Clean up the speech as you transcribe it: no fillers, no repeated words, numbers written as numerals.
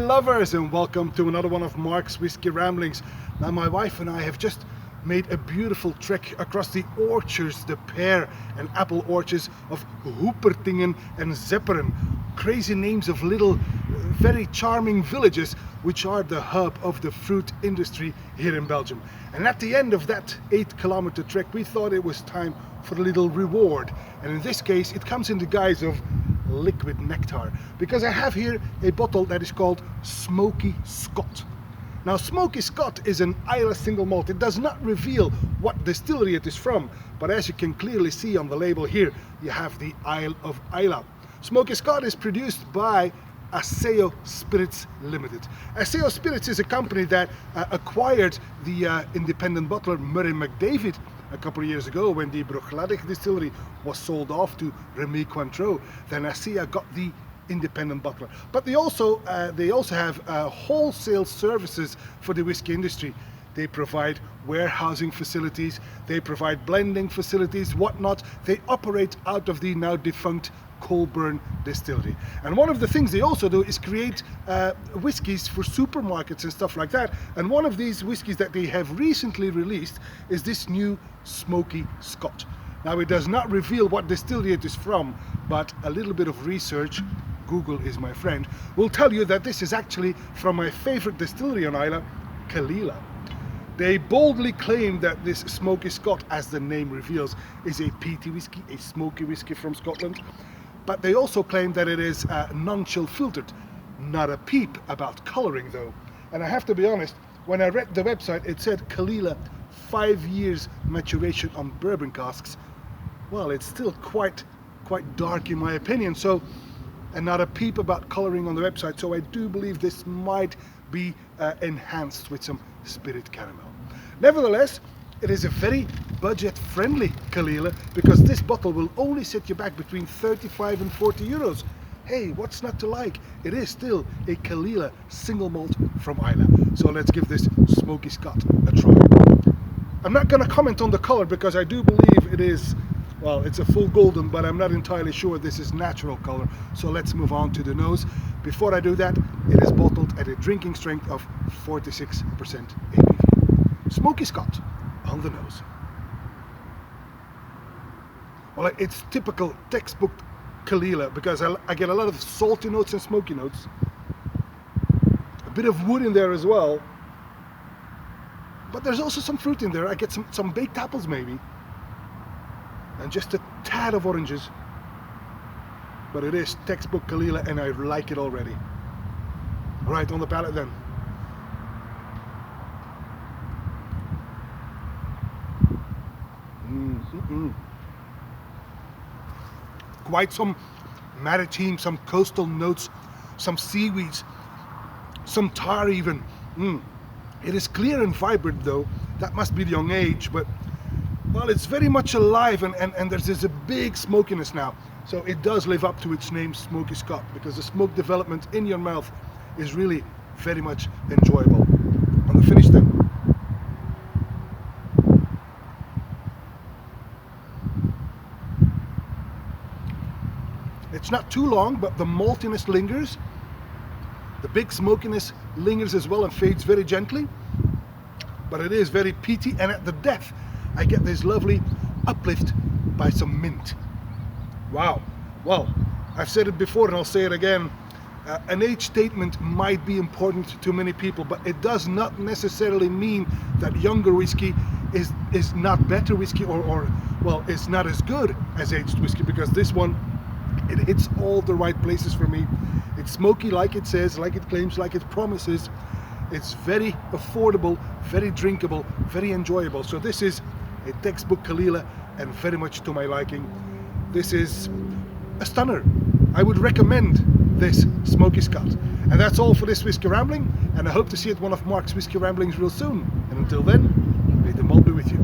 lovers, and welcome to another one of Mark's Whiskey Ramblings. Now my wife and I have just made a beautiful trek across the orchards, the pear and apple orchards of Hoopertingen and Zepperen. Crazy names of little, very charming villages which are the hub of the fruit industry here in Belgium. And at the end of that 8-kilometer trek, we thought it was time for a little reward. And in this case, it comes in the guise of liquid nectar, because I have here a bottle that is called Smoky Scot. Now, Smoky Scot is an Islay single malt. It does not reveal what distillery it is from, but as you can clearly see on the label here, you have the Isle of Islay. Smoky Scot is produced by Aceo Spirits Ltd. Aceo Spirits is a company that acquired the independent bottler Murray McDavid a couple of years ago when the Bruichladdich distillery was sold off to Remy Cointreau. Then Aceo got the independent bottler. But they also have wholesale services for the whiskey industry. They provide warehousing facilities, they provide blending facilities, whatnot. They operate out of the now defunct Colburn distillery. And one of the things they also do is create whiskies for supermarkets and stuff like that. And one of these whiskies that they have recently released is this new Smoky Scot. Now, it does not reveal what distillery it is from, but a little bit of research, Google is my friend, will tell you that this is actually from my favorite distillery on Islay, Caol Ila. They boldly claim that this Smoky Scot, as the name reveals, is a peaty whiskey, a smoky whiskey from Scotland. But they also claim that it is non-chill filtered. Not a peep about colouring though. And I have to be honest, when I read the website, it said Caol Ila 5 years maturation on bourbon casks. Well, it's still quite dark in my opinion. So, and not a peep about colouring on the website. So I do believe this might be enhanced with some spirit caramel. Nevertheless, it is a very budget-friendly Caol Ila, because this bottle will only set you back between 35 and 40 euros. Hey, what's not to like? It is still a Caol Ila single malt from Islay. So let's give this Smoky Scot a try. I'm not going to comment on the color because I do believe it is, well, it's a full golden, but I'm not entirely sure this is natural color. So let's move on to the nose. Before I do that, it is bottled at a drinking strength of 46% ABV. Smoky Scot on the nose. Well, it's typical textbook Caol Ila because I get a lot of salty notes and smoky notes. A bit of wood in there as well. But there's also some fruit in there. I get some baked apples maybe. And just a tad of oranges. But it is textbook Caol Ila and I like it already. Right, on the palate then. Quite some maritime, some coastal notes, some seaweeds, some tar even. It is clear and vibrant though. That must be the young age, but well, it's very much alive and there's a big smokiness now. So it does live up to its name, Smoky Scot, because the smoke development in your mouth is really very much enjoyable. On the finish then. It's not too long, but the maltiness lingers. The big smokiness lingers as well and fades very gently. But it is very peaty, and at the depth, I get this lovely uplift by some mint. Wow. Well, I've said it before and I'll say it again. An age statement might be important to many people, but it does not necessarily mean that younger whiskey is not better whiskey or well, it's not as good as aged whiskey, because this one, it hits all the right places for me. It's smoky like it says, like it claims, like it promises. It's very affordable, very drinkable, very enjoyable. So this is a textbook Caol Ila and very much to my liking. This is a stunner. I would recommend this Smoky Scot. And that's all for this Whiskey Rambling, and I hope to see you at one of Mark's Whiskey Ramblings real soon. And until then, may the malt be with you.